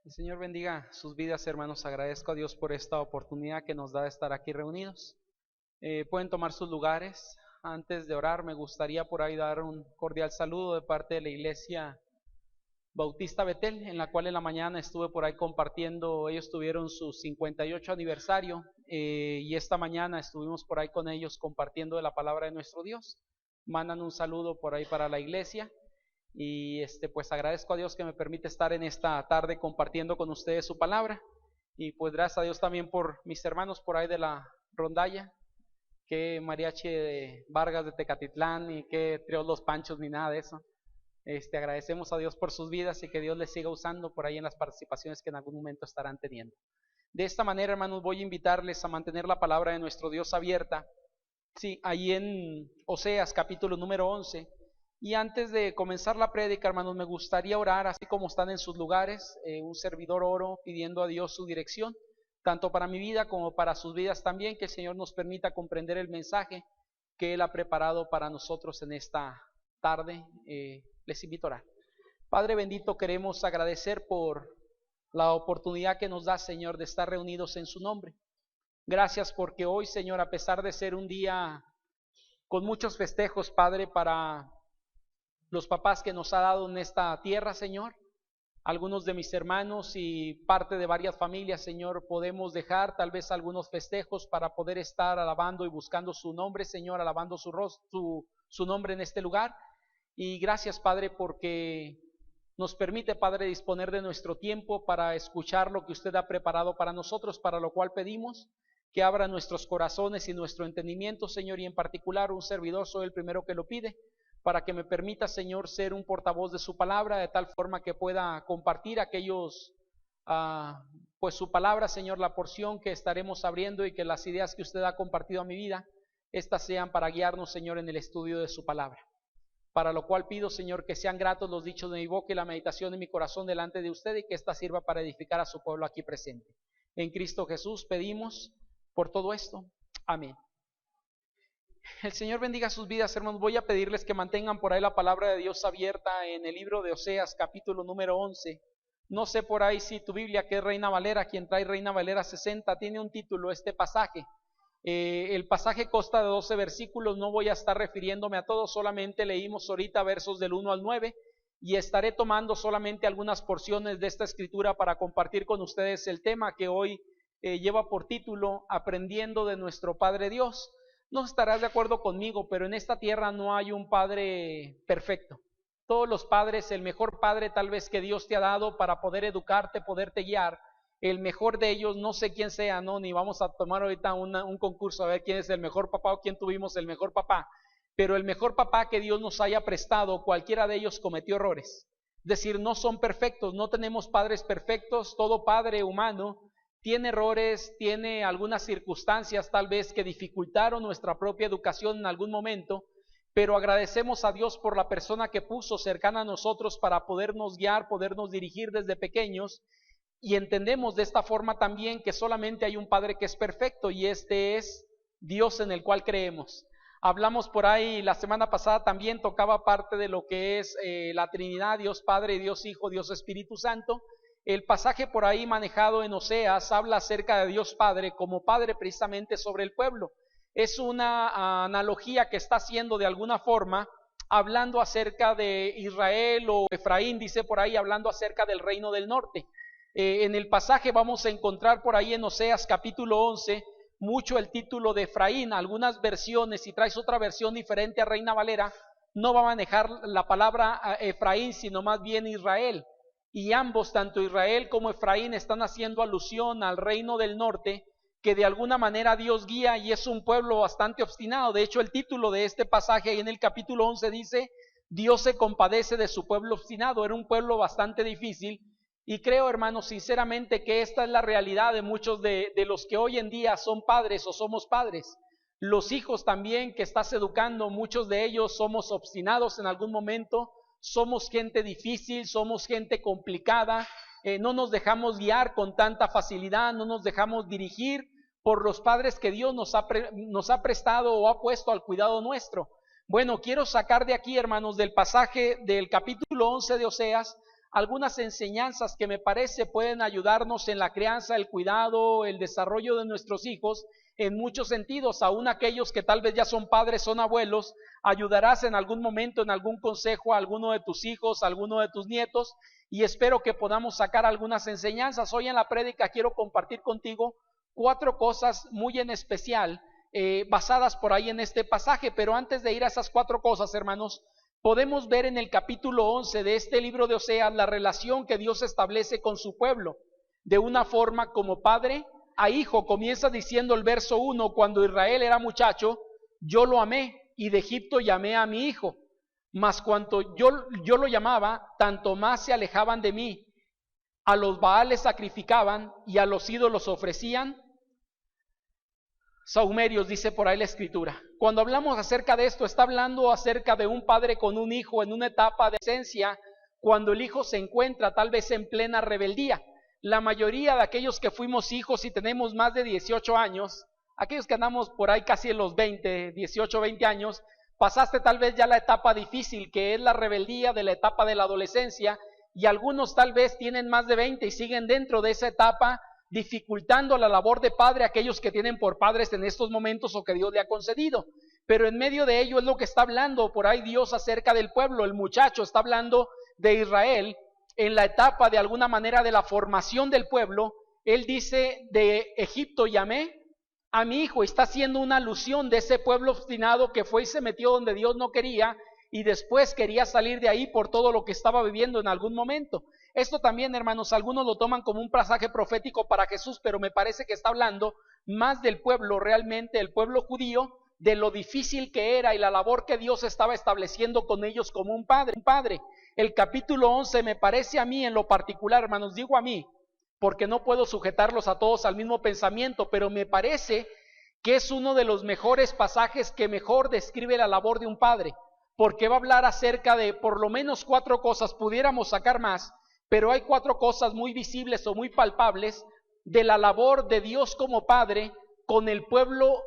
El Señor bendiga sus vidas, hermanos. Agradezco a Dios por esta oportunidad que nos da de estar aquí reunidos. Pueden tomar sus lugares. Antes de orar, me gustaría por ahí dar un cordial saludo de parte de la Iglesia Bautista Betel, en la cual en la mañana estuve por ahí compartiendo. Ellos tuvieron su 58 aniversario y esta mañana estuvimos por ahí con ellos compartiendo de la palabra de nuestro Dios. Mandan un saludo por ahí para la iglesia. Y pues agradezco a Dios que me permite estar en esta tarde compartiendo con ustedes su palabra. Y pues gracias a Dios también por mis hermanos por ahí de la rondalla, que mariachi de Vargas de Tecatitlán y que Tríos Los Panchos ni nada de eso. Agradecemos a Dios por sus vidas y que Dios les siga usando por ahí en las participaciones que en algún momento estarán teniendo. De esta manera, hermanos, voy a invitarles a mantener la palabra de nuestro Dios abierta. Sí, ahí en Oseas capítulo número 11. Y antes de comenzar la prédica, hermanos, me gustaría orar, así como están en sus lugares. Un servidor oro pidiendo a Dios su dirección, tanto para mi vida como para sus vidas también, que el Señor nos permita comprender el mensaje que Él ha preparado para nosotros en esta tarde. Les invito a orar. Padre bendito, queremos agradecer por la oportunidad que nos da, Señor, de estar reunidos en su nombre. Gracias porque hoy, Señor, a pesar de ser un día con muchos festejos, Padre, para los papás que nos ha dado en esta tierra, Señor, algunos de mis hermanos y parte de varias familias, Señor, podemos dejar tal vez algunos festejos para poder estar alabando y buscando su nombre, Señor, alabando su nombre en este lugar. Y gracias, Padre, porque nos permite, Padre, disponer de nuestro tiempo para escuchar lo que usted ha preparado para nosotros, para lo cual pedimos que abra nuestros corazones y nuestro entendimiento, Señor, y en particular un servidor soy el primero que lo pide, para que me permita, Señor, ser un portavoz de su palabra, de tal forma que pueda compartir aquellos, pues su palabra, Señor, la porción que estaremos abriendo y que las ideas que usted ha compartido a mi vida, estas sean para guiarnos, Señor, en el estudio de su palabra. Para lo cual pido, Señor, que sean gratos los dichos de mi boca y la meditación de mi corazón delante de usted y que ésta sirva para edificar a su pueblo aquí presente. En Cristo Jesús pedimos por todo esto. Amén. El Señor bendiga sus vidas, hermanos. Voy a pedirles que mantengan por ahí la palabra de Dios abierta en el libro de Oseas, capítulo número 11. No sé por ahí si tu Biblia, que es Reina Valera, quien trae Reina Valera 60, tiene un título este pasaje. El pasaje consta de 12 versículos, no voy a estar refiriéndome a todos, solamente leímos ahorita versos del 1 al 9 y estaré tomando solamente algunas porciones de esta escritura para compartir con ustedes el tema que hoy lleva por título Aprendiendo de nuestro Padre Dios. No estarás de acuerdo conmigo, pero en esta tierra no hay un padre perfecto. Todos los padres, el mejor padre tal vez que Dios te ha dado para poder educarte, poderte guiar, el mejor de ellos, no sé quién sea, no, ni vamos a tomar ahorita un concurso a ver quién es el mejor papá o quién tuvimos el mejor papá, pero el mejor papá que Dios nos haya prestado, cualquiera de ellos cometió errores. Es decir, no son perfectos, no tenemos padres perfectos, todo padre humano tiene errores, tiene algunas circunstancias tal vez que dificultaron nuestra propia educación en algún momento, pero agradecemos a Dios por la persona que puso cercana a nosotros para podernos guiar, podernos dirigir desde pequeños, y entendemos de esta forma también que solamente hay un Padre que es perfecto y este es Dios en el cual creemos. Hablamos por ahí, la semana pasada también tocaba parte de lo que es la Trinidad, Dios Padre, Dios Hijo, Dios Espíritu Santo. El pasaje por ahí manejado en Oseas habla acerca de Dios Padre como Padre precisamente sobre el pueblo. Es una analogía que está haciendo de alguna forma, hablando acerca de Israel o Efraín, dice por ahí, hablando acerca del reino del norte. En el pasaje vamos a encontrar por ahí en Oseas capítulo 11 mucho el título de Efraín. Algunas versiones, si traes otra versión diferente a Reina Valera, no va a manejar la palabra Efraín, sino más bien Israel. Y ambos, tanto Israel como Efraín, están haciendo alusión al reino del norte, que de alguna manera Dios guía y es un pueblo bastante obstinado. De hecho, el título de este pasaje ahí en el capítulo 11 dice, Dios se compadece de su pueblo obstinado. Era un pueblo bastante difícil y creo, hermanos, sinceramente que esta es la realidad de muchos de los que hoy en día son padres o somos padres. Los hijos también que estás educando, muchos de ellos somos obstinados en algún momento, somos gente difícil, somos gente complicada, no nos dejamos guiar con tanta facilidad, no nos dejamos dirigir por los padres que Dios nos ha prestado o ha puesto al cuidado nuestro. Bueno, quiero sacar de aquí, hermanos, del pasaje del capítulo 11 de Oseas, algunas enseñanzas que me parece pueden ayudarnos en la crianza, el cuidado, el desarrollo de nuestros hijos en muchos sentidos. Aún aquellos que tal vez ya son padres, son abuelos, ayudarás en algún momento, en algún consejo a alguno de tus hijos, a alguno de tus nietos, y espero que podamos sacar algunas enseñanzas. Hoy en la prédica quiero compartir contigo 4 cosas muy en especial basadas por ahí en este pasaje, pero antes de ir a esas 4 cosas, hermanos, podemos ver en el capítulo 11 de este libro de Oseas la relación que Dios establece con su pueblo, de una forma como padre a hijo. Comienza diciendo el verso 1, cuando Israel era muchacho, yo lo amé, y de Egipto llamé a mi hijo, mas cuanto yo lo llamaba, tanto más se alejaban de mí. A los Baales sacrificaban y a los ídolos ofrecían sahumerios, dice por ahí la escritura. Cuando hablamos acerca de esto, está hablando acerca de un padre con un hijo en una etapa de esencia, cuando el hijo se encuentra tal vez en plena rebeldía. La mayoría de aquellos que fuimos hijos y tenemos más de 18 años, aquellos que andamos por ahí casi en los 20, 18, 20 años, pasaste tal vez ya la etapa difícil, que es la rebeldía de la etapa de la adolescencia, y algunos tal vez tienen más de 20 y siguen dentro de esa etapa, dificultando la labor de padre a aquellos que tienen por padres en estos momentos o que Dios le ha concedido. Pero en medio de ello es lo que está hablando por ahí Dios acerca del pueblo. El muchacho está hablando de Israel en la etapa de alguna manera de la formación del pueblo. Él dice, de Egipto llamé a mi hijo, está haciendo una alusión de ese pueblo obstinado que fue y se metió donde Dios no quería y después quería salir de ahí por todo lo que estaba viviendo en algún momento. Esto también, hermanos, algunos lo toman como un pasaje profético para Jesús, pero me parece que está hablando más del pueblo, realmente el pueblo judío, de lo difícil que era y la labor que Dios estaba estableciendo con ellos como un padre. El capítulo 11 me parece a mí en lo particular, hermanos, digo a mí, porque no puedo sujetarlos a todos al mismo pensamiento, pero me parece que es uno de los mejores pasajes que mejor describe la labor de un padre, porque va a hablar acerca de por lo menos 4 cosas, pudiéramos sacar más, pero hay 4 cosas muy visibles o muy palpables de la labor de Dios como padre con el pueblo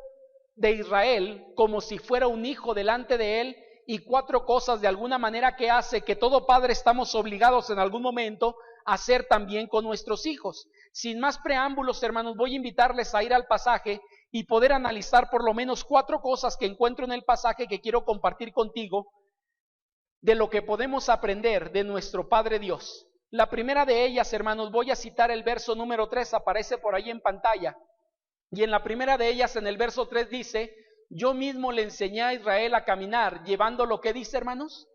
de Israel, como si fuera un hijo delante de él, y 4 cosas de alguna manera que hace que todo padre estamos obligados en algún momento a hacer también con nuestros hijos. Sin más preámbulos, hermanos, voy a invitarles a ir al pasaje y poder analizar por lo menos 4 cosas que encuentro en el pasaje que quiero compartir contigo de lo que podemos aprender de nuestro Padre Dios. La primera de ellas, hermanos, voy a citar el verso número 3, aparece por ahí en pantalla. Y en la primera de ellas, en el verso 3 dice, yo mismo le enseñé a Israel a caminar, llevando lo que dice, hermanos,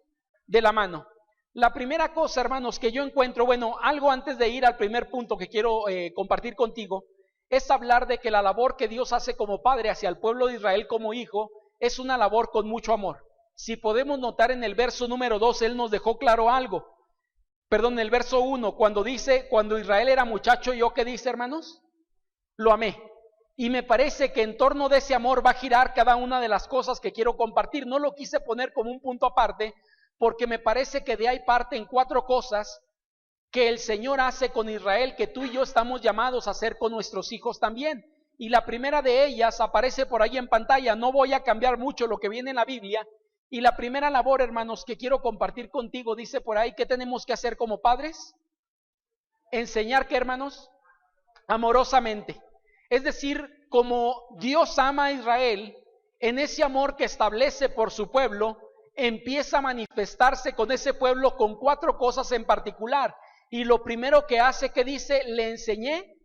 de la mano. La primera cosa, hermanos, que yo encuentro, bueno, algo antes de ir al primer punto que quiero compartir contigo, es hablar de que la labor que Dios hace como padre hacia el pueblo de Israel como hijo, es una labor con mucho amor. Si podemos notar en el verso número 2, Él nos dejó claro algo. Perdón, el verso 1, cuando dice, cuando Israel era muchacho, ¿yo qué dice, hermanos? Lo amé. Y me parece que en torno de ese amor va a girar cada una de las cosas que quiero compartir. No lo quise poner como un punto aparte, porque me parece que de ahí parten 4 cosas que el Señor hace con Israel, que tú y yo estamos llamados a hacer con nuestros hijos también. Y la primera de ellas aparece por ahí en pantalla. No voy a cambiar mucho lo que viene en la Biblia. Y la primera labor, hermanos, que quiero compartir contigo, dice por ahí, ¿qué tenemos que hacer como padres? Enseñar, ¿qué, hermanos? Amorosamente. Es decir, como Dios ama a Israel, en ese amor que establece por su pueblo, empieza a manifestarse con ese pueblo con 4 cosas en particular. Y lo primero que hace, que dice, le enseñé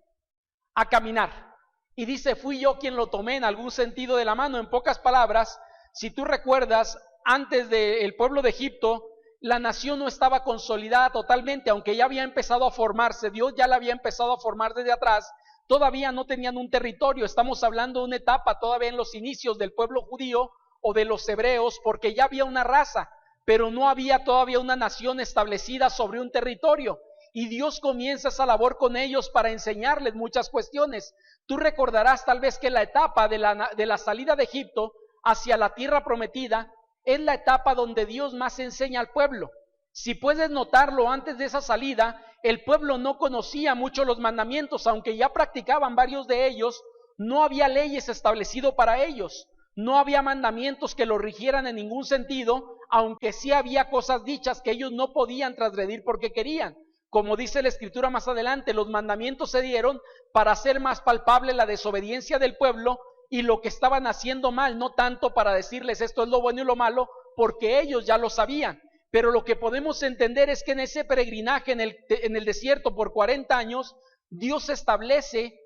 a caminar. Y dice, fui yo quien lo tomé en algún sentido de la mano. En pocas palabras, si tú recuerdas, antes del pueblo de Egipto, la nación no estaba consolidada totalmente, aunque ya había empezado a formarse, Dios ya la había empezado a formar desde atrás, todavía no tenían un territorio. Estamos hablando de una etapa todavía en los inicios del pueblo judío o de los hebreos, porque ya había una raza, pero no había todavía una nación establecida sobre un territorio. Y Dios comienza esa labor con ellos para enseñarles muchas cuestiones. Tú recordarás tal vez que la etapa de la salida de Egipto hacia la tierra prometida es la etapa donde Dios más enseña al pueblo. Si puedes notarlo, antes de esa salida, el pueblo no conocía mucho los mandamientos, aunque ya practicaban varios de ellos, no había leyes establecidas para ellos, no había mandamientos que los rigieran en ningún sentido, aunque sí había cosas dichas que ellos no podían transgredir porque querían. Como dice la Escritura más adelante, los mandamientos se dieron para hacer más palpable la desobediencia del pueblo y lo que estaban haciendo mal, no tanto para decirles esto es lo bueno y lo malo, porque ellos ya lo sabían. Pero lo que podemos entender es que en ese peregrinaje en el desierto por 40 años, Dios establece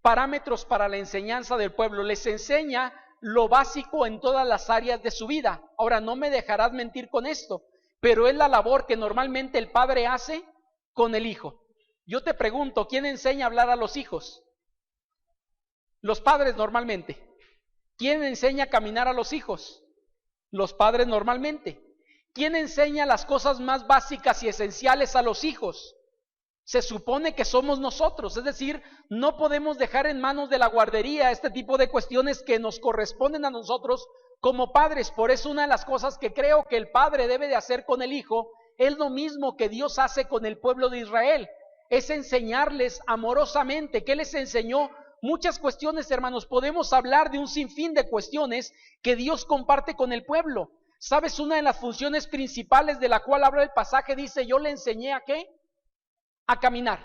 parámetros para la enseñanza del pueblo, les enseña lo básico en todas las áreas de su vida. Ahora, no me dejarás mentir con esto, pero es la labor que normalmente el padre hace con el hijo. Yo te pregunto, ¿quién enseña a hablar a los hijos? Los padres normalmente. ¿Quién enseña a caminar a los hijos? Los padres normalmente. ¿Quién enseña las cosas más básicas y esenciales a los hijos? Se supone que somos nosotros, es decir, no podemos dejar en manos de la guardería este tipo de cuestiones que nos corresponden a nosotros como padres. Por eso una de las cosas que creo que el padre debe de hacer con el hijo es lo mismo que Dios hace con el pueblo de Israel, es enseñarles amorosamente. ¿Qué les enseñó? Muchas cuestiones, hermanos. Podemos hablar de un sinfín de cuestiones que Dios comparte con el pueblo. ¿Sabes? Una de las funciones principales de la cual habla el pasaje dice, yo le enseñé ¿a qué? A caminar.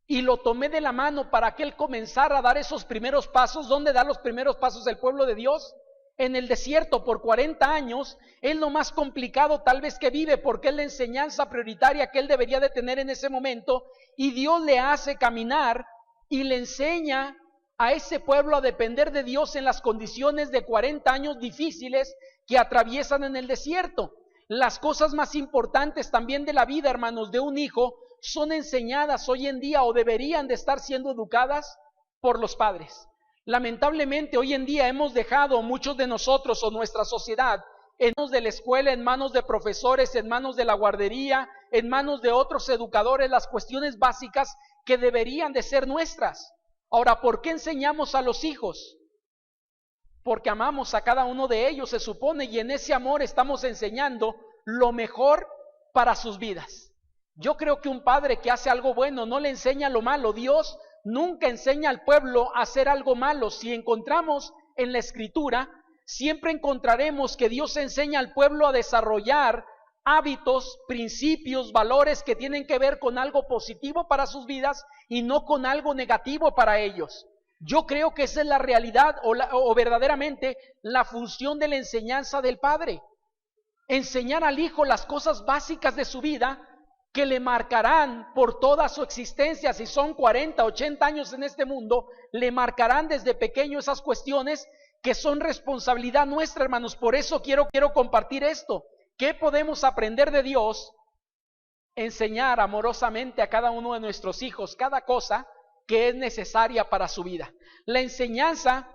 Y lo tomé de la mano para que él comenzara a dar esos primeros pasos. ¿Dónde da los primeros pasos el pueblo de Dios? En el desierto por 40 años. Es lo más complicado tal vez que vive, porque es la enseñanza prioritaria que él debería de tener en ese momento. Y Dios le hace caminar y le enseña a ese pueblo a depender de Dios en las condiciones de 40 años difíciles que atraviesan en el desierto. Las cosas más importantes también de la vida, hermanos, de un hijo son enseñadas hoy en día o deberían de estar siendo educadas por los padres. Lamentablemente hoy en día hemos dejado muchos de nosotros o nuestra sociedad en manos de la escuela, en manos de profesores, en manos de la guardería, en manos de otros educadores, las cuestiones básicas que deberían de ser nuestras. Ahora, ¿por qué enseñamos a los hijos? Porque amamos a cada uno de ellos, se supone, y en ese amor estamos enseñando lo mejor para sus vidas. Yo creo que un padre que hace algo bueno no le enseña lo malo. Dios nunca enseña al pueblo a hacer algo malo. Si encontramos en la Escritura, siempre encontraremos que Dios enseña al pueblo a desarrollar hábitos, principios, valores que tienen que ver con algo positivo para sus vidas y no con algo negativo para ellos. Yo creo que esa es la realidad o verdaderamente la función de la enseñanza del padre. Enseñar al hijo las cosas básicas de su vida que le marcarán por toda su existencia. Si son 40, 80 años en este mundo, le marcarán desde pequeño esas cuestiones que son responsabilidad nuestra, hermanos. Por eso quiero compartir esto. ¿Qué podemos aprender de Dios? Enseñar amorosamente a cada uno de nuestros hijos cada cosa que es necesaria para su vida. La enseñanza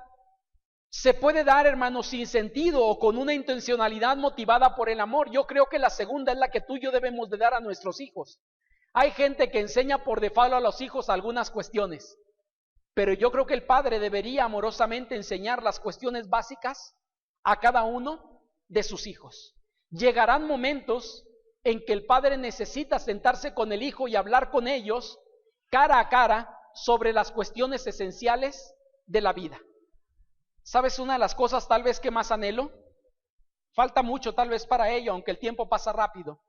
se puede dar, hermanos, sin sentido o con una intencionalidad motivada por el amor. Yo creo que la segunda es la que tú y yo debemos de dar a nuestros hijos. Hay gente que enseña por default a los hijos algunas cuestiones, pero yo creo que el padre debería amorosamente enseñar las cuestiones básicas a cada uno de sus hijos. Llegarán momentos en que el padre necesita sentarse con el hijo y hablar con ellos cara a cara sobre las cuestiones esenciales de la vida. ¿Sabes una de las cosas tal vez que más anhelo? Falta mucho tal vez para ello, aunque el tiempo pasa rápido.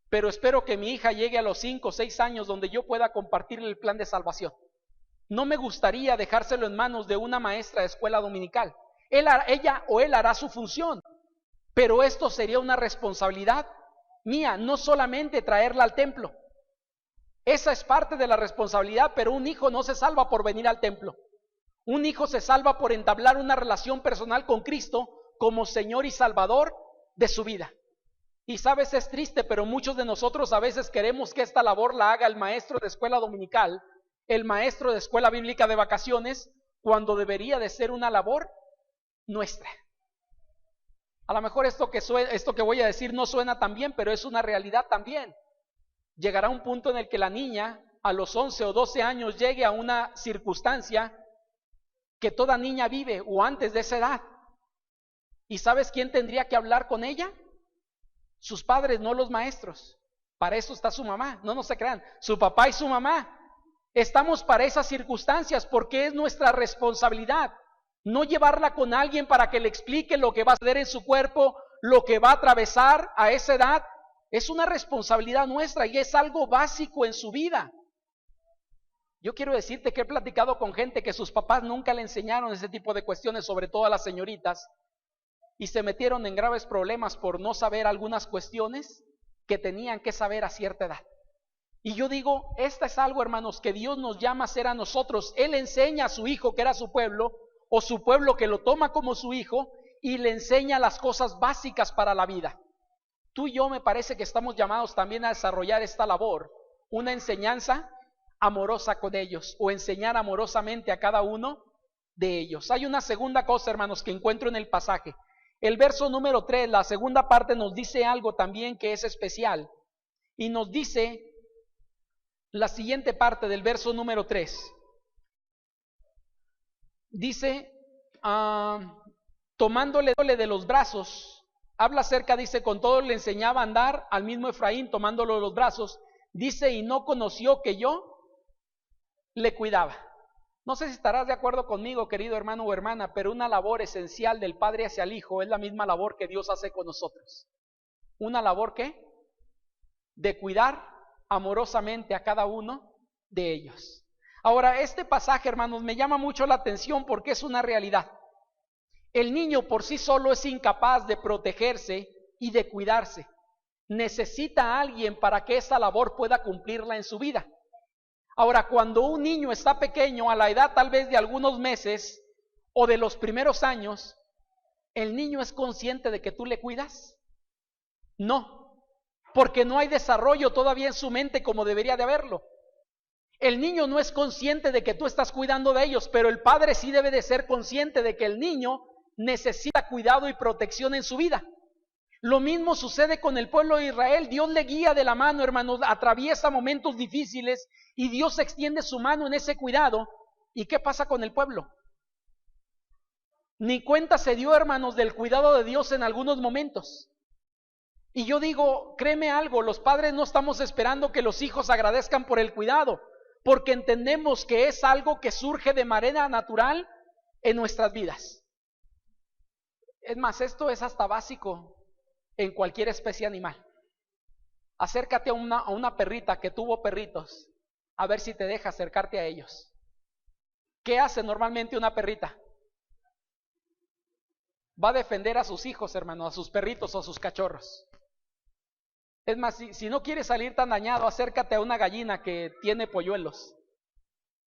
Pero espero que mi hija llegue a los 5 o 6 años donde yo pueda compartirle el plan de salvación. No me gustaría dejárselo en manos de una maestra de escuela dominical. Ella o él hará su función, pero esto sería una responsabilidad mía, no solamente traerla al templo. Esa es parte de la responsabilidad, pero un hijo no se salva por venir al templo. Un hijo se salva por entablar una relación personal con Cristo como Señor y Salvador de su vida. Y sabes, es triste, pero muchos de nosotros a veces queremos que esta labor la haga el maestro de escuela dominical, el maestro de escuela bíblica de vacaciones, cuando debería de ser una labor nuestra. A lo mejor esto que voy a decir no suena tan bien, pero es una realidad también. Llegará un punto en el que la niña a los 11 o 12 años llegue a una circunstancia que toda niña vive o antes de esa edad. ¿Y sabes quién tendría que hablar con ella? Sus padres, no los maestros. Para eso está su mamá, no se crean, su papá y su mamá. Estamos para esas circunstancias porque es nuestra responsabilidad. No llevarla con alguien para que le explique lo que va a suceder en su cuerpo, lo que va a atravesar a esa edad, es una responsabilidad nuestra y es algo básico en su vida. Yo quiero decirte que he platicado con gente que sus papás nunca le enseñaron ese tipo de cuestiones, sobre todo a las señoritas, y se metieron en graves problemas por no saber algunas cuestiones que tenían que saber a cierta edad. Y yo digo, esta es algo, hermanos, que Dios nos llama a hacer a nosotros. Él enseña a su hijo, que era su pueblo, o su pueblo que lo toma como su hijo, y le enseña las cosas básicas para la vida. Tú y yo me parece que estamos llamados también a desarrollar esta labor, una enseñanza amorosa con ellos, o enseñar amorosamente a cada uno de ellos. Hay una segunda cosa, hermanos, que encuentro en el pasaje. El verso número 3, la segunda parte, nos dice algo también que es especial. Y nos dice la siguiente parte del verso número 3. Dice, tomándole de los brazos, habla acerca, dice, con todo le enseñaba a andar al mismo Efraín, tomándolo de los brazos. Dice, y no conoció que yo le cuidaba. No sé si estarás de acuerdo conmigo, querido hermano o hermana, pero una labor esencial del Padre hacia el Hijo es la misma labor que Dios hace con nosotros. ¿Una labor qué? De cuidar amorosamente a cada uno de ellos. Ahora, este pasaje, hermanos, me llama mucho la atención porque es una realidad. El niño por sí solo es incapaz de protegerse y de cuidarse. Necesita a alguien para que esa labor pueda cumplirla en su vida. Ahora, cuando un niño está pequeño, a la edad tal vez de algunos meses o de los primeros años, ¿el niño es consciente de que tú le cuidas? No, porque no hay desarrollo todavía en su mente como debería de haberlo. El niño no es consciente de que tú estás cuidando de ellos, pero el padre sí debe de ser consciente de que el niño necesita cuidado y protección en su vida. Lo mismo sucede con el pueblo de Israel. Dios le guía de la mano, hermanos, atraviesa momentos difíciles y Dios extiende su mano en ese cuidado. ¿Y qué pasa con el pueblo? Ni cuenta se dio, hermanos, del cuidado de Dios en algunos momentos. Y yo digo, créeme algo, los padres no estamos esperando que los hijos agradezcan por el cuidado, porque entendemos que es algo que surge de manera natural en nuestras vidas. Es más, esto es hasta básico en cualquier especie animal. Acércate a una perrita que tuvo perritos, a ver si te deja acercarte a ellos. ¿Qué hace normalmente una perrita? Va a defender a sus hijos, hermano, a sus perritos o a sus cachorros. Es más, si no quieres salir tan dañado, acércate a una gallina que tiene polluelos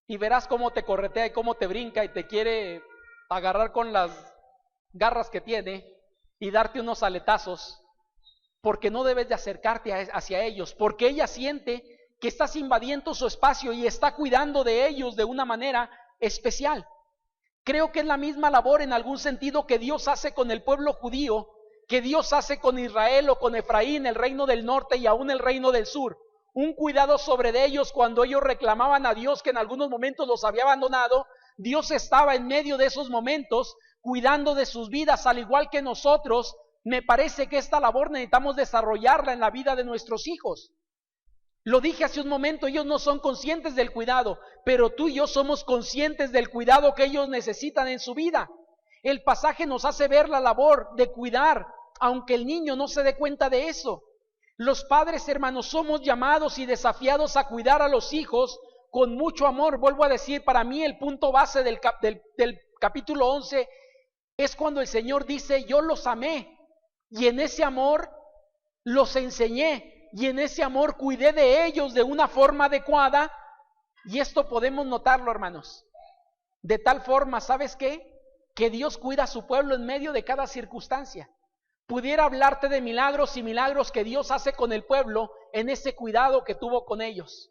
y verás cómo te corretea y cómo te brinca y te quiere agarrar con las garras que tiene y darte unos aletazos, porque no debes de acercarte hacia ellos, porque ella siente que estás invadiendo su espacio y está cuidando de ellos de una manera especial. Creo que es la misma labor en algún sentido que Dios hace con el pueblo judío, que Dios hace con Israel o con Efraín, el reino del norte y aún el reino del sur. Un cuidado sobre de ellos cuando ellos reclamaban a Dios que en algunos momentos los había abandonado. Dios estaba en medio de esos momentos cuidando de sus vidas, al igual que nosotros. Me parece que esta labor necesitamos desarrollarla en la vida de nuestros hijos. Lo dije hace un momento, ellos no son conscientes del cuidado, pero tú y yo somos conscientes del cuidado que ellos necesitan en su vida. El pasaje nos hace ver la labor de cuidar, aunque el niño no se dé cuenta de eso. Los padres, hermanos, somos llamados y desafiados a cuidar a los hijos con mucho amor. Vuelvo a decir, para mí el punto base del capítulo 11 es cuando el Señor dice, yo los amé y en ese amor los enseñé y en ese amor cuidé de ellos de una forma adecuada. Y esto podemos notarlo, hermanos, de tal forma, ¿sabes qué? Que Dios cuida a su pueblo en medio de cada circunstancia. Pudiera hablarte de milagros y milagros que Dios hace con el pueblo en ese cuidado que tuvo con ellos.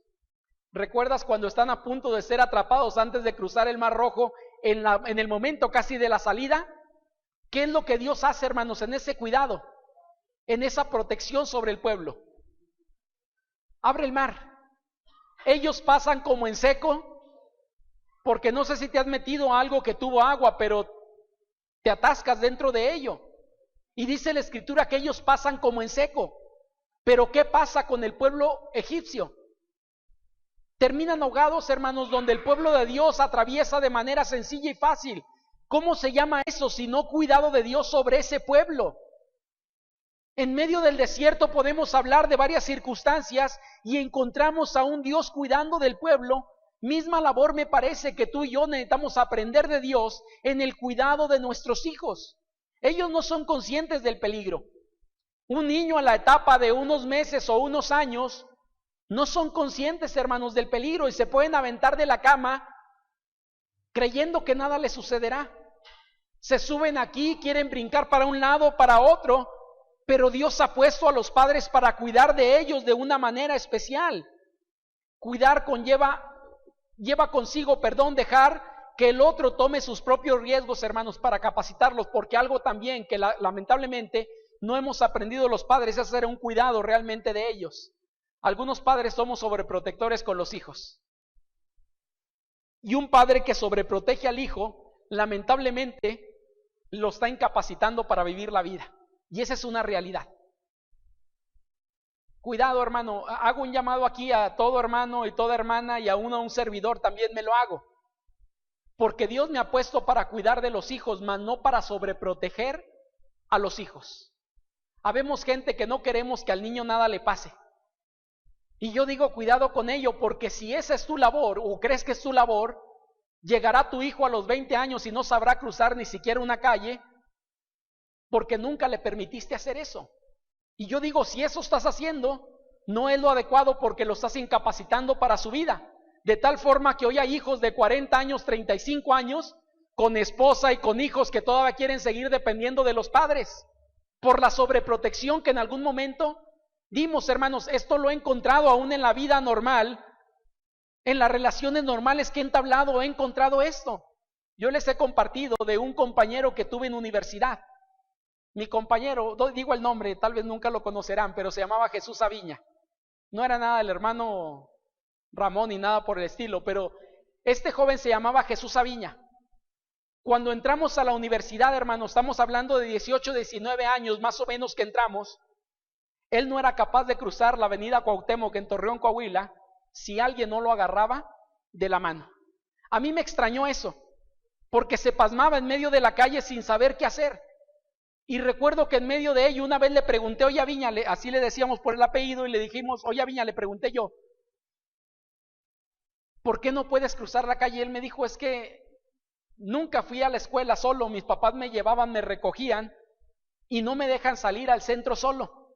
¿Recuerdas cuando están a punto de ser atrapados antes de cruzar el Mar Rojo, en el momento casi de la salida? ¿Qué es lo que Dios hace, hermanos, en ese cuidado, en esa protección sobre el pueblo? Abre el mar. Ellos pasan como en seco, porque no sé si te has metido a algo que tuvo agua, pero te atascas dentro de ello. Y dice la Escritura que ellos pasan como en seco. Pero ¿qué pasa con el pueblo egipcio? Terminan ahogados, hermanos, donde el pueblo de Dios atraviesa de manera sencilla y fácil. ¿Cómo se llama eso si no cuidado de Dios sobre ese pueblo? En medio del desierto podemos hablar de varias circunstancias y encontramos a un Dios cuidando del pueblo. Misma labor me parece que tú y yo necesitamos aprender de Dios en el cuidado de nuestros hijos. Ellos no son conscientes del peligro. Un niño a la etapa de unos meses o unos años no son conscientes, hermanos, del peligro y se pueden aventar de la cama creyendo que nada les sucederá. Se suben aquí, quieren brincar para un lado, para otro, pero Dios ha puesto a los padres para cuidar de ellos de una manera especial. Cuidar lleva consigo, dejar que el otro tome sus propios riesgos, hermanos, para capacitarlos, porque algo también que lamentablemente no hemos aprendido los padres es hacer un cuidado realmente de ellos. Algunos padres somos sobreprotectores con los hijos. Y un padre que sobreprotege al hijo, lamentablemente, lo está incapacitando para vivir la vida. Y esa es una realidad. Cuidado, hermano, hago un llamado aquí a todo hermano y toda hermana y aún a un servidor también me lo hago. Porque Dios me ha puesto para cuidar de los hijos, mas no para sobreproteger a los hijos. Habemos gente que no queremos que al niño nada le pase. Y yo digo, cuidado con ello, porque si esa es tu labor o crees que es tu labor, llegará tu hijo a los 20 años y no sabrá cruzar ni siquiera una calle porque nunca le permitiste hacer eso. Y yo digo, si eso estás haciendo, no es lo adecuado porque lo estás incapacitando para su vida. De tal forma que hoy hay hijos de 40 años, 35 años, con esposa y con hijos que todavía quieren seguir dependiendo de los padres, por la sobreprotección que en algún momento dimos, hermanos. Esto lo he encontrado aún en la vida normal, en las relaciones normales que he entablado, he encontrado esto. Yo les he compartido de un compañero que tuve en universidad. Mi compañero, digo el nombre, tal vez nunca lo conocerán, pero se llamaba Jesús Aviña. No era nada el hermano Ramón ni nada por el estilo, pero este joven se llamaba Jesús Aviña. Cuando entramos a la universidad, hermanos, estamos hablando de 18, 19 años más o menos que entramos, él no era capaz de cruzar la avenida Cuauhtémoc en Torreón, Coahuila, si alguien no lo agarraba de la mano. A mí me extrañó eso, porque se pasmaba en medio de la calle sin saber qué hacer. Y recuerdo que en medio de ello una vez le pregunté, oye Aviña, así le decíamos por el apellido, y le dijimos, oye Aviña, le pregunté yo, ¿por qué no puedes cruzar la calle? Y él me dijo, es que nunca fui a la escuela solo, mis papás me llevaban, me recogían y no me dejan salir al centro solo.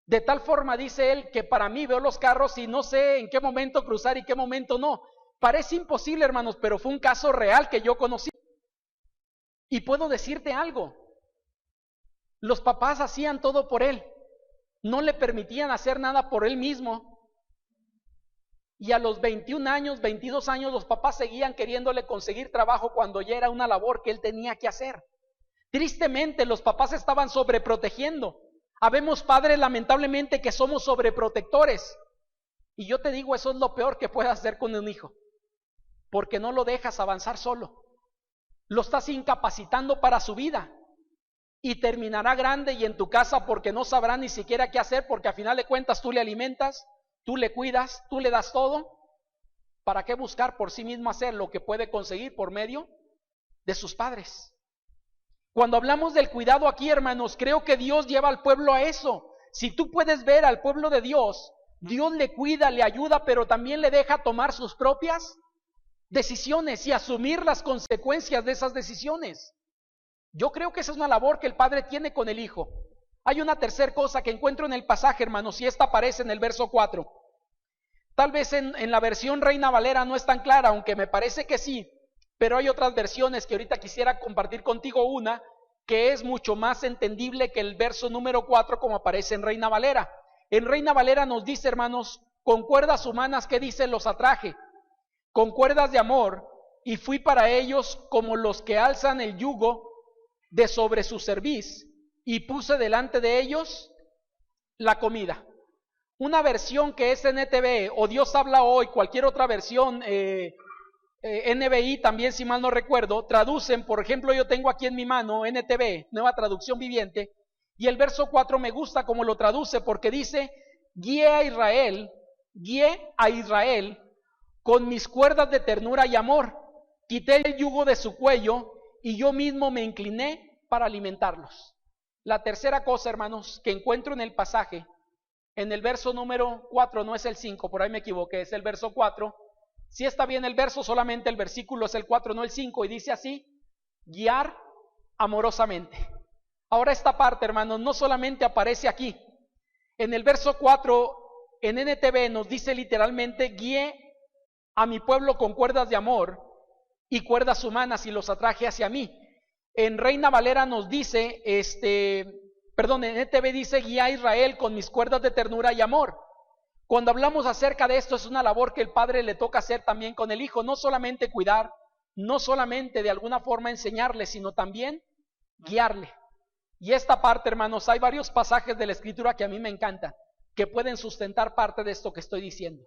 De tal forma, dice él, que para mí veo los carros y no sé en qué momento cruzar y qué momento no. Parece imposible, hermanos, pero fue un caso real que yo conocí. Y puedo decirte algo, los papás hacían todo por él, no le permitían hacer nada por él mismo. Y a los 21 años, 22 años, los papás seguían queriéndole conseguir trabajo cuando ya era una labor que él tenía que hacer. Tristemente, los papás estaban sobreprotegiendo. Habemos padres, lamentablemente, que somos sobreprotectores. Y yo te digo, eso es lo peor que puedes hacer con un hijo, porque no lo dejas avanzar solo. Lo estás incapacitando para su vida. Y terminará grande y en tu casa porque no sabrá ni siquiera qué hacer, porque a final de cuentas tú le alimentas, tú le cuidas, tú le das todo. ¿Para qué buscar por sí mismo hacer lo que puede conseguir por medio de sus padres? Cuando hablamos del cuidado aquí, hermanos, creo que Dios lleva al pueblo a eso. Si tú puedes ver al pueblo de Dios, Dios le cuida, le ayuda, pero también le deja tomar sus propias decisiones y asumir las consecuencias de esas decisiones. Yo creo que esa es una labor que el padre tiene con el hijo. Hay una tercera cosa que encuentro en el pasaje, hermanos, y esta aparece en el verso 4. Tal vez en la versión Reina Valera no es tan clara, aunque me parece que sí, pero hay otras versiones que ahorita quisiera compartir contigo, una que es mucho más entendible que el verso número 4 como aparece en Reina Valera. En Reina Valera nos dice, hermanos, con cuerdas humanas, ¿qué dice? Los atraje, con cuerdas de amor, y fui para ellos como los que alzan el yugo de sobre su cerviz, y puse delante de ellos la comida. Una versión que es NTV o Dios habla hoy, cualquier otra versión, NBI también, si mal no recuerdo, traducen, por ejemplo, yo tengo aquí en mi mano NTV, Nueva Traducción Viviente, y el verso 4 me gusta como lo traduce, porque dice, guié a Israel con mis cuerdas de ternura y amor, quité el yugo de su cuello y yo mismo me incliné para alimentarlos. La tercera cosa, hermanos, que encuentro en el pasaje, en el verso número 4, no es el 5, por ahí me equivoqué, es el verso 4. Si está bien el verso, solamente el versículo es el 4, no el 5, y dice así: guiar amorosamente. Ahora esta parte, hermanos, no solamente aparece aquí. En el verso 4, en NTV nos dice literalmente: guié a mi pueblo con cuerdas de amor y cuerdas humanas y los atraje hacia mí. En Reina Valera nos dice, en NTV dice: guié a Israel con mis cuerdas de ternura y amor. Cuando hablamos acerca de esto, es una labor que el padre le toca hacer también con el hijo, no solamente cuidar, no solamente de alguna forma enseñarle, sino también guiarle. Y esta parte, hermanos, hay varios pasajes de la Escritura que a mí me encantan, que pueden sustentar parte de esto que estoy diciendo.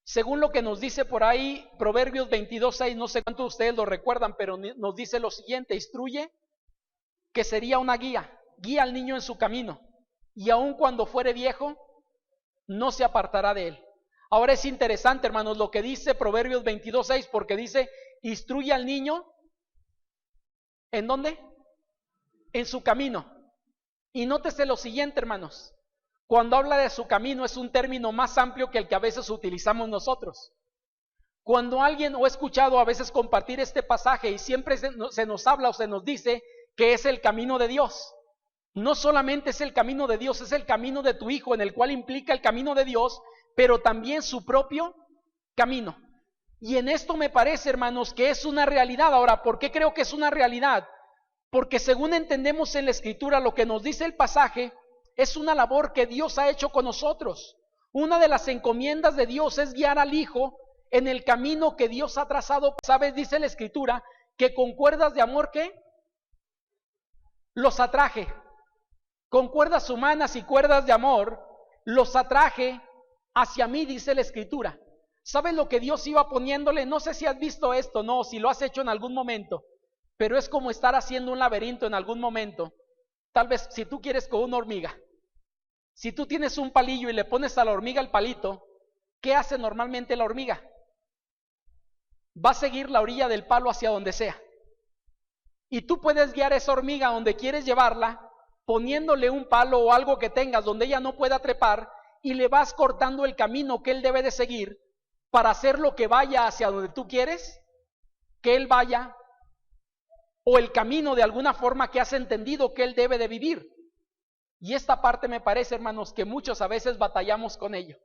Según lo que nos dice por ahí Proverbios 22:6, no sé cuántos de ustedes lo recuerdan, pero nos dice lo siguiente: instruye, que sería una guía, guía al niño en su camino, y aun cuando fuere viejo, no se apartará de él. Ahora es interesante, hermanos, lo que dice Proverbios 22:6, porque dice: instruye al niño, ¿en dónde? En su camino. Y nótese lo siguiente, hermanos, cuando habla de su camino es un término más amplio que el que a veces utilizamos nosotros. Cuando alguien, o he escuchado a veces compartir este pasaje, y siempre se nos habla o se nos dice que es el camino de Dios. No solamente es el camino de Dios, es el camino de tu hijo, en el cual implica el camino de Dios, pero también su propio camino. Y en esto me parece, hermanos, que es una realidad. Ahora, ¿por qué creo que es una realidad? Porque según entendemos en la Escritura, lo que nos dice el pasaje es una labor que Dios ha hecho con nosotros. Una de las encomiendas de Dios es guiar al hijo en el camino que Dios ha trazado. ¿Sabes? Dice la Escritura que con cuerdas de amor, ¿qué? Los atraje. Con cuerdas humanas y cuerdas de amor, los atraje hacia mí, dice la Escritura. ¿Sabes lo que Dios iba poniéndole? No sé si has visto esto, no, si lo has hecho en algún momento, pero es como estar haciendo un laberinto en algún momento. Tal vez si tú quieres con una hormiga, si tú tienes un palillo y le pones a la hormiga el palito, ¿qué hace normalmente la hormiga? Va a seguir la orilla del palo hacia donde sea. Y tú puedes guiar a esa hormiga donde quieres llevarla, poniéndole un palo o algo que tengas donde ella no pueda trepar, y le vas cortando el camino que él debe de seguir para hacer lo que vaya hacia donde tú quieres que él vaya, o el camino de alguna forma que has entendido que él debe de vivir. Y esta parte me parece, hermanos, que muchos a veces batallamos con ello.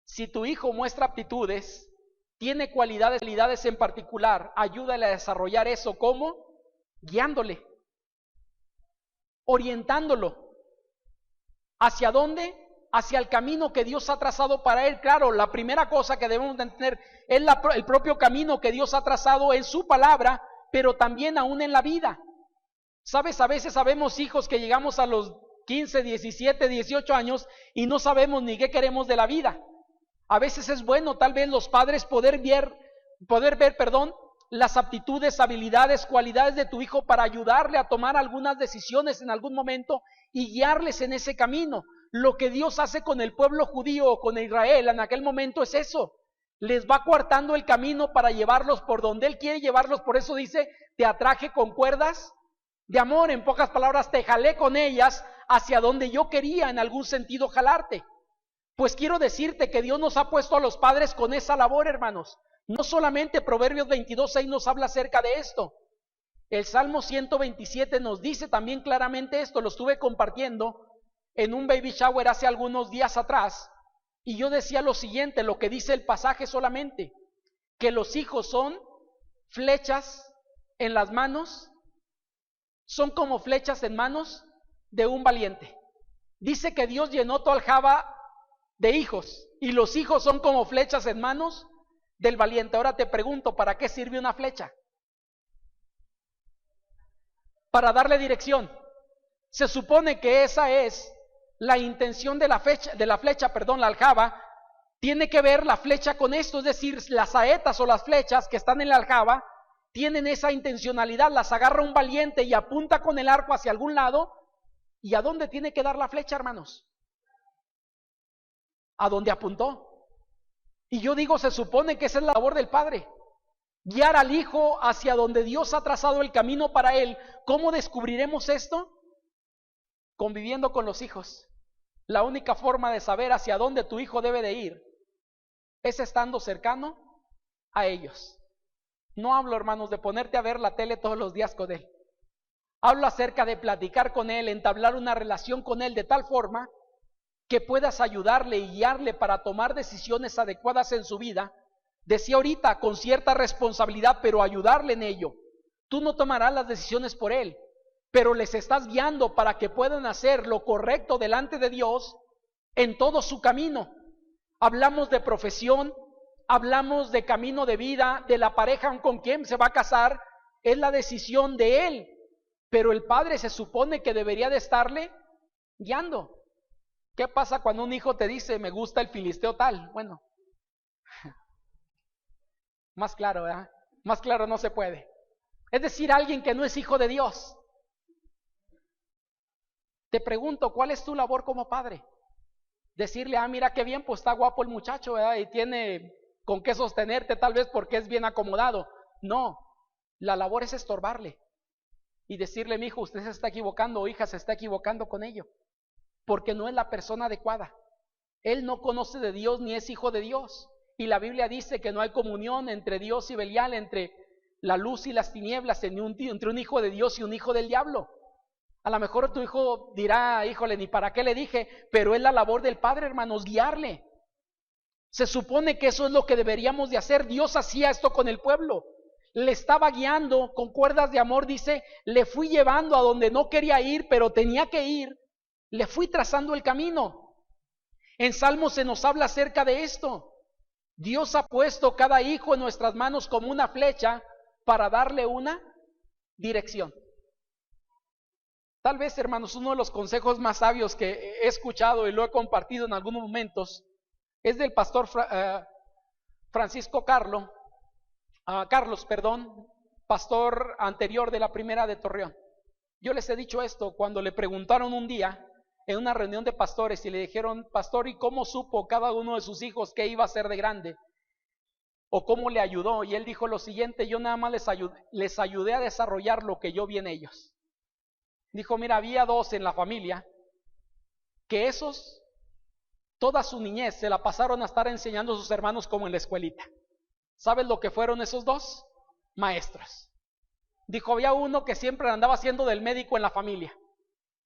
Si tu hijo muestra aptitudes, tiene cualidades en particular, ayúdale a desarrollar eso. ¿Cómo? Guiándole, orientándolo. ¿Hacia dónde? Hacia el camino que Dios ha trazado para él. Claro, la primera cosa que debemos de entender es el propio camino que Dios ha trazado en su palabra, pero también aún en la vida. ¿Sabes? A veces sabemos hijos que llegamos a los 15, 17, 18 años y no sabemos ni qué queremos de la vida. A veces es bueno tal vez los padres poder ver, las aptitudes, habilidades, cualidades de tu hijo para ayudarle a tomar algunas decisiones en algún momento y guiarles en ese camino. Lo que Dios hace con el pueblo judío o con Israel en aquel momento es eso. Les va coartando el camino para llevarlos por donde Él quiere llevarlos. Por eso dice: te atraje con cuerdas de amor. En pocas palabras, te jalé con ellas hacia donde yo quería en algún sentido jalarte. Pues quiero decirte que Dios nos ha puesto a los padres con esa labor, hermanos. No solamente Proverbios 22:6 nos habla acerca de esto. El Salmo 127 nos dice también claramente esto. Lo estuve compartiendo en un baby shower hace algunos días atrás. Y yo decía lo siguiente, lo que dice el pasaje solamente, que los hijos son flechas en las manos, son como flechas en manos de un valiente. Dice que Dios llenó tu aljaba de hijos, y los hijos son como flechas en manos del valiente. Ahora te pregunto, ¿para qué sirve una flecha? Para darle dirección. Se supone que esa es la intención de la flecha, la aljaba. Tiene que ver la flecha con esto, es decir, las saetas o las flechas que están en la aljaba tienen esa intencionalidad. Las agarra un valiente y apunta con el arco hacia algún lado. ¿Y a dónde tiene que dar la flecha, hermanos? A donde apuntó. Y yo digo, se supone que esa es la labor del padre, guiar al hijo hacia donde Dios ha trazado el camino para él. ¿Cómo descubriremos esto? conviviendo con los hijos. La única forma de saber hacia dónde tu hijo debe de ir es estando cercano a ellos. No hablo, hermanos, de ponerte a ver la tele todos los días con él. Hablo acerca de platicar con él, entablar una relación con él de tal forma que puedas ayudarle y guiarle para tomar decisiones adecuadas en su vida. Decía ahorita, con cierta responsabilidad, pero ayudarle en ello. Tú no tomarás las decisiones por él, pero les estás guiando para que puedan hacer lo correcto delante de Dios en todo su camino. Hablamos de profesión, hablamos de camino de vida, de la pareja con quien se va a casar, es la decisión de él, pero el padre se supone que debería de estarle guiando. ¿Qué pasa cuando un hijo te dice, me gusta el filisteo tal? Bueno, más claro, ¿verdad? Más claro no se puede. Es decir, alguien que no es hijo de Dios. Te pregunto, ¿cuál es tu labor como padre? Decirle, mira qué bien, pues está guapo el muchacho, ¿verdad? Y tiene con qué sostenerte, tal vez porque es bien acomodado. No, la labor es estorbarle y decirle, mi hijo, usted se está equivocando, o hija, se está equivocando con ello, porque no es la persona adecuada. Él no conoce de Dios ni es hijo de Dios. Y la Biblia dice que no hay comunión entre Dios y Belial, entre la luz y las tinieblas, entre un hijo de Dios y un hijo del diablo. A lo mejor tu hijo dirá, híjole, ni para qué le dije, pero es la labor del padre, hermanos, guiarle. Se supone que eso es lo que deberíamos de hacer. Dios hacía esto con el pueblo. Le estaba guiando con cuerdas de amor, dice, le fui llevando a donde no quería ir, pero tenía que ir. Le fui trazando el camino. En Salmos se nos habla acerca de esto. Dios ha puesto cada hijo en nuestras manos como una flecha para darle una dirección. Tal vez, hermanos, uno de los consejos más sabios que he escuchado y lo he compartido en algunos momentos es del pastor Francisco Carlos, pastor anterior de la Primera de Torreón. Yo les he dicho esto cuando le preguntaron un día en una reunión de pastores y le dijeron, pastor, ¿y cómo supo cada uno de sus hijos qué iba a ser de grande? ¿O cómo le ayudó? Y él dijo lo siguiente, yo nada más les ayudé a desarrollar lo que yo vi en ellos. Dijo, mira, había dos en la familia que esos, toda su niñez se la pasaron a estar enseñando a sus hermanos como en la escuelita. ¿Sabes lo que fueron esos dos? Maestros. Dijo, había uno que siempre andaba haciendo del médico en la familia.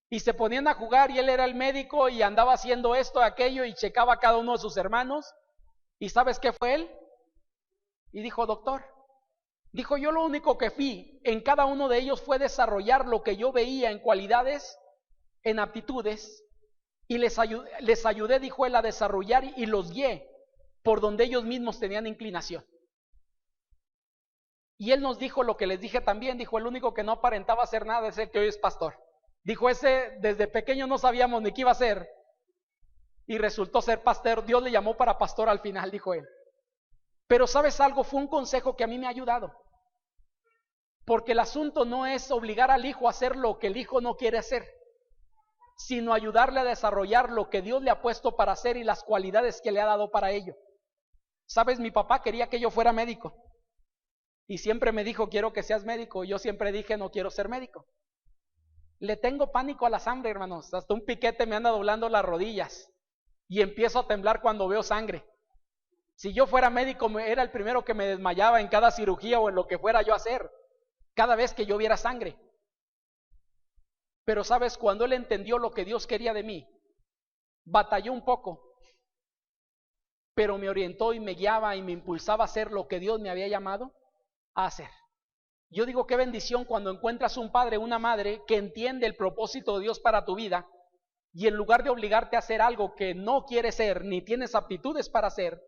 Y se ponían a jugar y él era el médico y andaba haciendo esto, aquello y checaba a cada uno de sus hermanos. ¿Y sabes qué fue él? Y dijo, doctor. Dijo, yo lo único que fui en cada uno de ellos fue desarrollar lo que yo veía en cualidades, en aptitudes, y les ayudé, dijo él, a desarrollar y los guié por donde ellos mismos tenían inclinación. Y él nos dijo lo que les dije también, dijo, el único que no aparentaba hacer nada es el que hoy es pastor. Dijo, ese desde pequeño no sabíamos ni qué iba a hacer, y resultó ser pastor, Dios le llamó para pastor al final, dijo él. Pero ¿sabes algo? Fue un consejo que a mí me ha ayudado. Porque el asunto no es obligar al hijo a hacer lo que el hijo no quiere hacer, sino ayudarle a desarrollar lo que Dios le ha puesto para hacer y las cualidades que le ha dado para ello. ¿Sabes? Mi papá quería que yo fuera médico. Y siempre me dijo, quiero que seas médico. Y yo siempre dije, no quiero ser médico. Le tengo pánico a la sangre, hermanos. Hasta un piquete me anda doblando las rodillas. Y empiezo a temblar cuando veo sangre. Si yo fuera médico, era el primero que me desmayaba en cada cirugía o en lo que fuera yo a hacer, cada vez que yo viera sangre. Pero sabes, cuando él entendió lo que Dios quería de mí, batalló un poco, pero me orientó y me guiaba y me impulsaba a hacer lo que Dios me había llamado a hacer. Yo digo, qué bendición cuando encuentras un padre, una madre que entiende el propósito de Dios para tu vida y en lugar de obligarte a hacer algo que no quieres ser ni tienes aptitudes para hacer,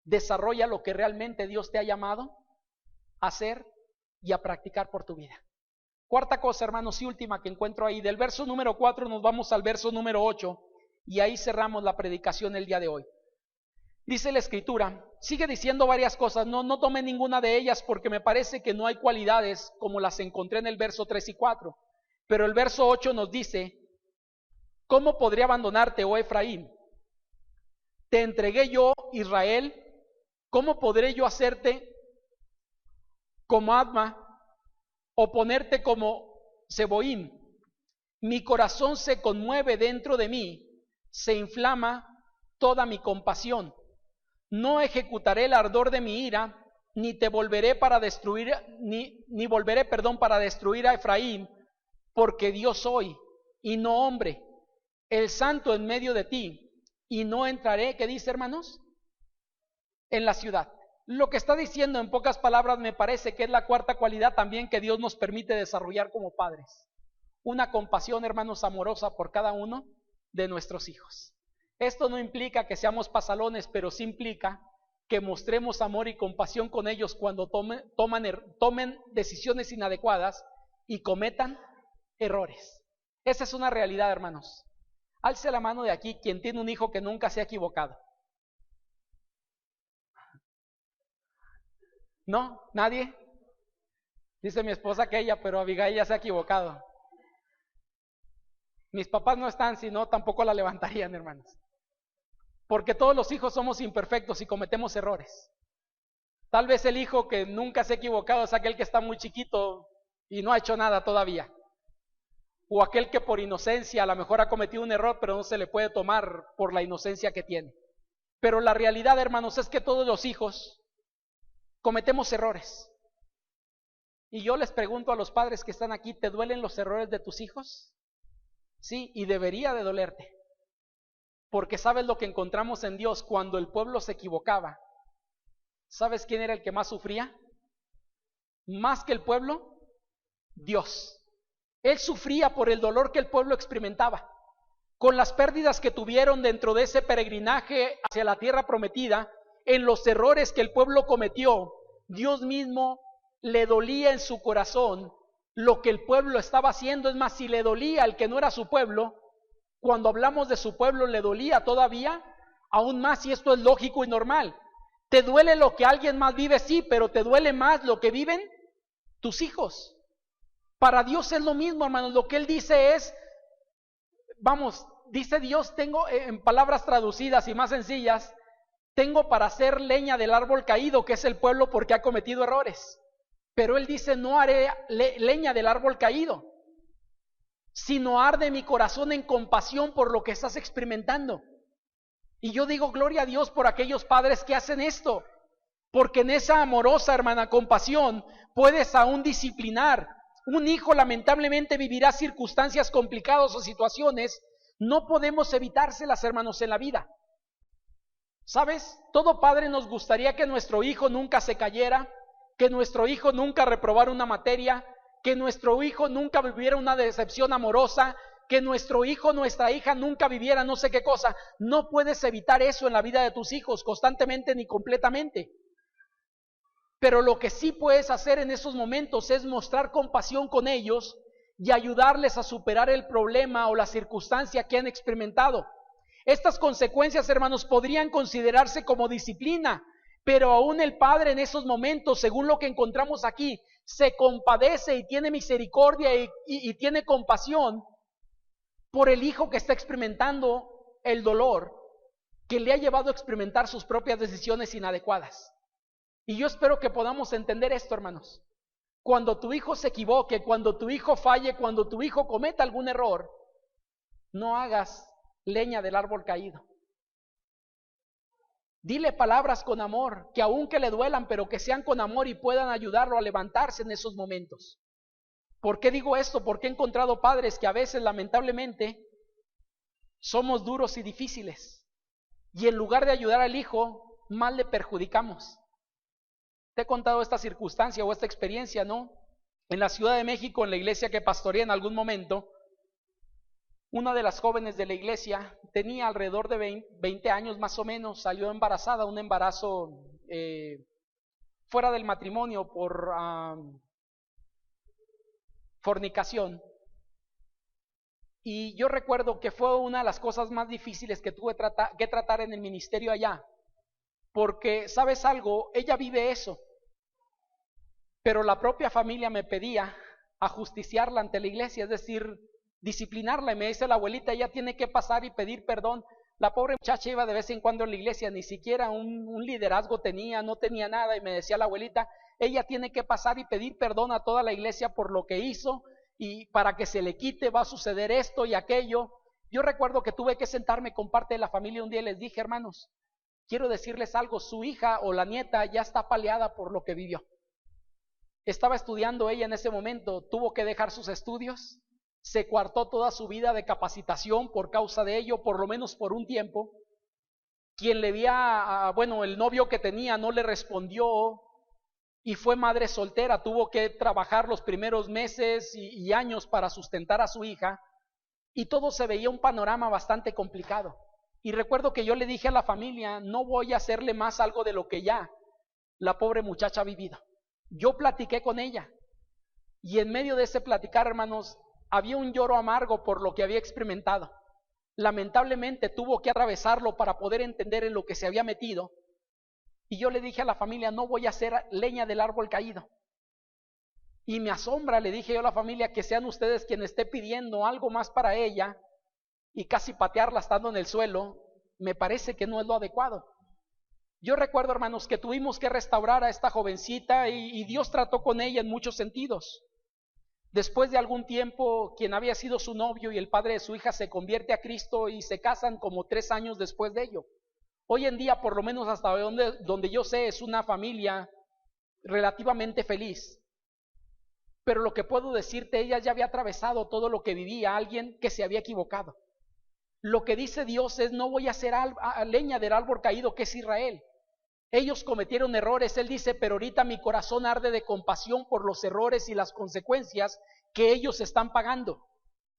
desarrolla lo que realmente Dios te ha llamado a hacer y a practicar por tu vida. Cuarta cosa, hermanos, y última que encuentro ahí, del verso número 4 nos vamos al verso número 8 y ahí cerramos la predicación el día de hoy. Dice la escritura, sigue diciendo varias cosas, no tomé ninguna de ellas porque me parece que no hay cualidades como las encontré en el verso 3 y 4, pero el verso 8 nos dice, ¿cómo podría abandonarte, oh Efraín? Te entregué yo, Israel, ¿cómo podré yo hacerte como Adma o ponerte como Seboim? Mi corazón se conmueve dentro de mí, se inflama toda mi compasión. No ejecutaré el ardor de mi ira, ni te volveré para destruir, ni volveré, para destruir a Efraín, porque Dios soy, y no hombre, el santo en medio de ti, y no entraré, ¿qué dice, hermanos? En la ciudad. Lo que está diciendo en pocas palabras me parece que es la cuarta cualidad también que Dios nos permite desarrollar como padres. Una compasión, hermanos, amorosa por cada uno de nuestros hijos. Esto no implica que seamos pasalones, pero sí implica que mostremos amor y compasión con ellos cuando tomen decisiones inadecuadas y cometan errores. Esa es una realidad, hermanos. Alce la mano de aquí quien tiene un hijo que nunca se ha equivocado. ¿No? ¿Nadie? Dice mi esposa que ella, pero Abigail ya se ha equivocado. Mis papás no están, si no tampoco la levantarían, hermanos. Porque todos los hijos somos imperfectos y cometemos errores. Tal vez el hijo que nunca se ha equivocado es aquel que está muy chiquito y no ha hecho nada todavía. O aquel que por inocencia a lo mejor ha cometido un error, pero no se le puede tomar por la inocencia que tiene. Pero la realidad, hermanos, es que todos los hijos cometemos errores. Y yo les pregunto a los padres que están aquí, ¿te duelen los errores de tus hijos? Sí, y debería de dolerte. Porque sabes lo que encontramos en Dios cuando el pueblo se equivocaba. ¿Sabes quién era el que más sufría? Más que el pueblo, Dios. Él sufría por el dolor que el pueblo experimentaba. Con las pérdidas que tuvieron dentro de ese peregrinaje hacia la tierra prometida, en los errores que el pueblo cometió, Dios mismo le dolía en su corazón lo que el pueblo estaba haciendo. Es más, si le dolía al que no era su pueblo, cuando hablamos de su pueblo le dolía todavía aún más, y esto es lógico y normal. ¿Te duele lo que alguien más vive? Sí, pero ¿te duele más lo que viven tus hijos? Para Dios es lo mismo, hermanos. Lo que Él dice es, dice Dios, tengo, en palabras traducidas y más sencillas, tengo para hacer leña del árbol caído, que es el pueblo, porque ha cometido errores. Pero Él dice, no haré leña del árbol caído, sino arde mi corazón en compasión por lo que estás experimentando. Y yo digo, gloria a Dios por aquellos padres que hacen esto, porque en esa amorosa, hermana, compasión puedes aún disciplinar. Un hijo lamentablemente vivirá circunstancias complicadas o situaciones, no podemos evitárselas, hermanos, en la vida. ¿Sabes? Todo padre nos gustaría que nuestro hijo nunca se cayera, que nuestro hijo nunca reprobara una materia, que nuestro hijo nunca viviera una decepción amorosa, que nuestro hijo, nuestra hija nunca viviera no sé qué cosa. No puedes evitar eso en la vida de tus hijos constantemente ni completamente. Pero lo que sí puedes hacer en esos momentos es mostrar compasión con ellos y ayudarles a superar el problema o la circunstancia que han experimentado. Estas consecuencias, hermanos, podrían considerarse como disciplina, pero aún el padre en esos momentos, según lo que encontramos aquí, se compadece y tiene misericordia y tiene compasión por el hijo que está experimentando el dolor que le ha llevado a experimentar sus propias decisiones inadecuadas. Y yo espero que podamos entender esto, hermanos. Cuando tu hijo se equivoque, cuando tu hijo falle, cuando tu hijo cometa algún error, no hagas leña del árbol caído. Dile palabras con amor, que aunque le duelan, pero que sean con amor y puedan ayudarlo a levantarse en esos momentos. ¿Por qué digo esto? Porque he encontrado padres que a veces, lamentablemente, somos duros y difíciles. Y en lugar de ayudar al hijo, más le perjudicamos. Te he contado esta circunstancia o esta experiencia, ¿no? En la Ciudad de México, en la iglesia que pastoreé en algún momento, una de las jóvenes de la iglesia tenía alrededor de 20 años más o menos, salió embarazada, un embarazo fuera del matrimonio por fornicación. Y yo recuerdo que fue una de las cosas más difíciles que tuve que tratar en el ministerio allá, porque, ¿sabes algo? Ella vive eso, pero la propia familia me pedía ajusticiarla ante la iglesia, es decir, disciplinarla, y me dice la abuelita, ella tiene que pasar y pedir perdón. La pobre muchacha iba de vez en cuando a la iglesia, ni siquiera un liderazgo tenía, no tenía nada, y me decía la abuelita, ella tiene que pasar y pedir perdón a toda la iglesia por lo que hizo, y para que se le quite va a suceder esto y aquello. Yo recuerdo que tuve que sentarme con parte de la familia un día y les dije, hermanos, quiero decirles algo, su hija o la nieta ya está paliada por lo que vivió. Estaba estudiando ella en ese momento, tuvo que dejar sus estudios, se coartó toda su vida de capacitación por causa de ello, por lo menos por un tiempo. Quien le veía, bueno, el novio que tenía no le respondió y fue madre soltera, tuvo que trabajar los primeros meses y años para sustentar a su hija y todo se veía un panorama bastante complicado. Y recuerdo que yo le dije a la familia, no voy a hacerle más algo de lo que ya la pobre muchacha ha vivido. Yo platiqué con ella y en medio de ese platicar, hermanos, había un lloro amargo por lo que había experimentado. Lamentablemente tuvo que atravesarlo para poder entender en lo que se había metido. Y yo le dije a la familia, no voy a hacer leña del árbol caído. Y me asombra, le dije yo a la familia, que sean ustedes quien esté pidiendo algo más para ella y casi patearla estando en el suelo. Me parece que no es lo adecuado. Yo recuerdo, hermanos, que tuvimos que restaurar a esta jovencita y Dios trató con ella en muchos sentidos. Después de algún tiempo, quien había sido su novio y el padre de su hija se convierte a Cristo y se casan como 3 años después de ello. Hoy en día, por lo menos hasta donde yo sé, es una familia relativamente feliz. Pero lo que puedo decirte, ella ya había atravesado todo lo que vivía alguien que se había equivocado. Lo que dice Dios es, no voy a hacer leña del árbol caído que es Israel. Ellos cometieron errores, Él dice, pero ahorita mi corazón arde de compasión por los errores y las consecuencias que ellos están pagando.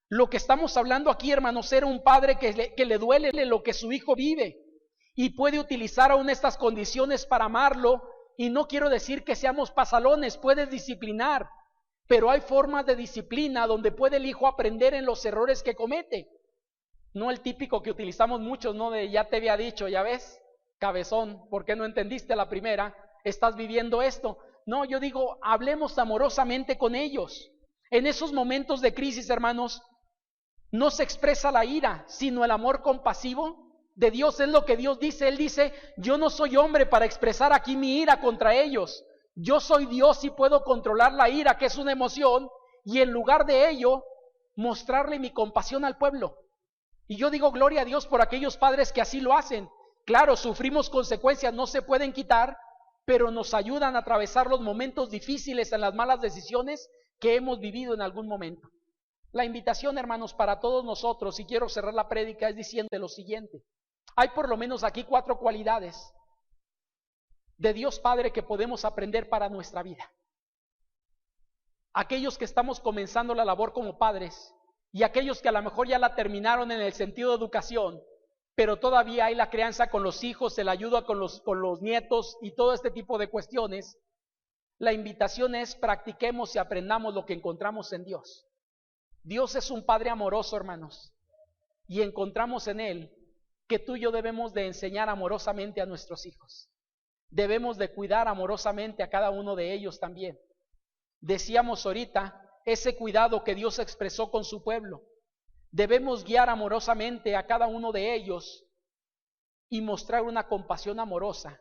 Lo que estamos hablando aquí, hermanos, era un padre que le duele lo que su hijo vive y puede utilizar aún estas condiciones para amarlo. Y no quiero decir que seamos pasalones, puedes disciplinar, pero hay formas de disciplina donde puede el hijo aprender en los errores que comete. No el típico que utilizamos muchos, ¿no? De ya te había dicho, ya ves, cabezón, ¿por qué no entendiste la primera? Estás viviendo esto. No, yo digo, hablemos amorosamente con ellos. En esos momentos de crisis, hermanos, no se expresa la ira, sino el amor compasivo de Dios. Es lo que Dios dice. Él dice, yo no soy hombre para expresar aquí mi ira contra ellos. Yo soy Dios y puedo controlar la ira, que es una emoción, y en lugar de ello, mostrarle mi compasión al pueblo. Y yo digo, gloria a Dios por aquellos padres que así lo hacen. Claro, sufrimos consecuencias, no se pueden quitar, pero nos ayudan a atravesar los momentos difíciles en las malas decisiones que hemos vivido en algún momento. La invitación, hermanos, para todos nosotros, y quiero cerrar la prédica, es diciendo lo siguiente. Hay por lo menos aquí 4 cualidades de Dios Padre que podemos aprender para nuestra vida. Aquellos que estamos comenzando la labor como padres y aquellos que a lo mejor ya la terminaron en el sentido de educación, pero todavía hay la crianza con los hijos, el ayuda con los nietos y todo este tipo de cuestiones. La invitación es practiquemos y aprendamos lo que encontramos en Dios. Dios es un Padre amoroso, hermanos, y encontramos en Él que tú y yo debemos de enseñar amorosamente a nuestros hijos. Debemos de cuidar amorosamente a cada uno de ellos también. Decíamos ahorita, ese cuidado que Dios expresó con su pueblo. Debemos guiar amorosamente a cada uno de ellos y mostrar una compasión amorosa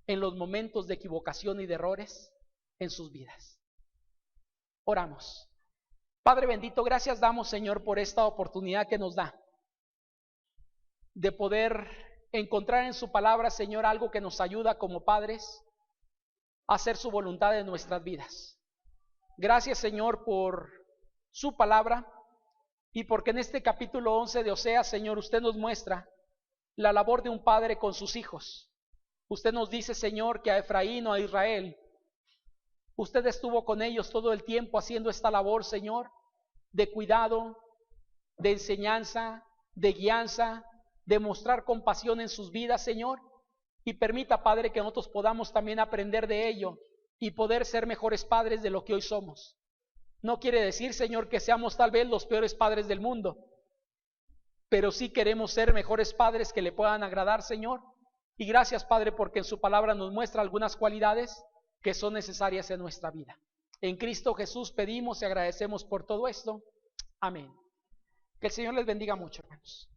en los momentos de equivocación y de errores en sus vidas. Oramos. Padre bendito, gracias damos, Señor, por esta oportunidad que nos da de poder encontrar en su palabra, Señor, algo que nos ayuda como padres a hacer su voluntad en nuestras vidas. Gracias, Señor, por su palabra y porque en este capítulo 11 de Oseas, Señor, usted nos muestra la labor de un padre con sus hijos. Usted nos dice, Señor, que a Efraín o a Israel, usted estuvo con ellos todo el tiempo haciendo esta labor, Señor, de cuidado, de enseñanza, de guianza, de mostrar compasión en sus vidas, Señor. Y permita, Padre, que nosotros podamos también aprender de ello y poder ser mejores padres de lo que hoy somos. No quiere decir, Señor, que seamos tal vez los peores padres del mundo, pero sí queremos ser mejores padres que le puedan agradar, Señor. Y gracias, Padre, porque en su palabra nos muestra algunas cualidades que son necesarias en nuestra vida. En Cristo Jesús pedimos y agradecemos por todo esto. Amén. Que el Señor les bendiga mucho, hermanos.